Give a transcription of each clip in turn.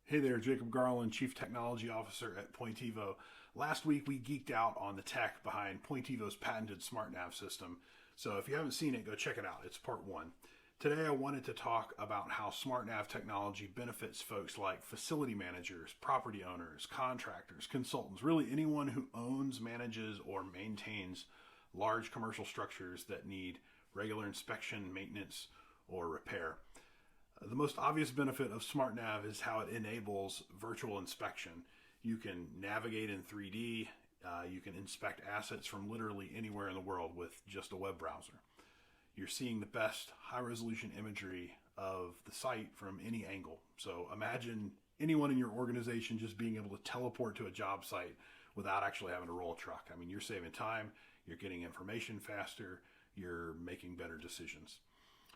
Hey there, Jacob Garland, Chief Technology Officer at Pointivo. Last week we geeked out on the tech behind Pointivo's patented SmartNav system. So if you haven't seen it, go check it out. It's part one. Today I wanted to talk about how SmartNav technology benefits folks like facility managers, property owners, contractors, consultants, really anyone who owns, manages, or maintains large commercial structures that need regular inspection, maintenance, or repair. The most obvious benefit of SmartNav is how it enables virtual inspection. You can navigate in 3D, you can inspect assets from literally anywhere in the world with just a web browser. You're seeing the best high-resolution imagery of the site from any angle. So imagine anyone in your organization just being able to teleport to a job site without actually having to roll a truck. I mean, you're saving time, you're getting information faster, you're making better decisions.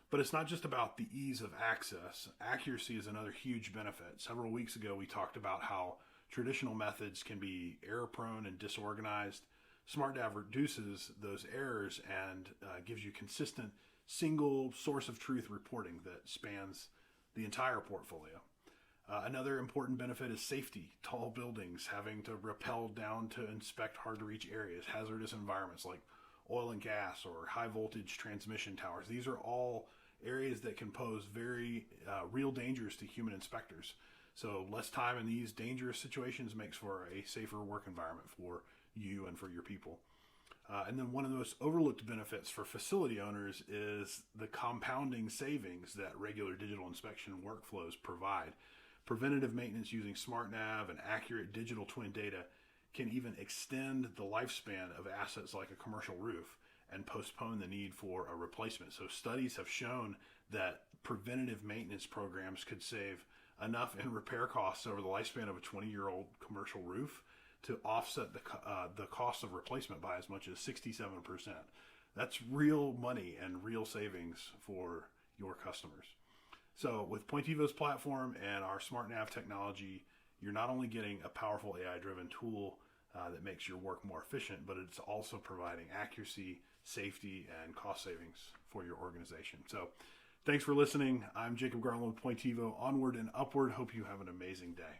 But it's not just about the ease of access. Accuracy is another huge benefit. Several weeks ago, we talked about how traditional methods can be error-prone and disorganized. SmartNav reduces those errors and gives you consistent single source of truth reporting that spans the entire portfolio. Another important benefit is safety. Tall buildings having to rappel down to inspect hard-to-reach areas, hazardous environments like oil and gas or high-voltage transmission towers. These are all areas that can pose very real dangers to human inspectors. So less time in these dangerous situations makes for a safer work environment for you and for your people. And then one of the most overlooked benefits for facility owners is the compounding savings that regular digital inspection workflows provide. Preventative maintenance using SmartNav and accurate digital twin data can even extend the lifespan of assets like a commercial roof and postpone the need for a replacement. So studies have shown that preventative maintenance programs could save enough in repair costs over the lifespan of a 20-year-old commercial roof to offset the cost of replacement by as much as 67%. That's real money and real savings for your customers. So with Pointivo's platform and our SmartNav technology, you're not only getting a powerful AI-driven tool that makes your work more efficient, but it's also providing accuracy, safety, and cost savings for your organization. So thanks for listening. I'm Jacob Garland with Pointivo. Onward and upward. Hope you have an amazing day.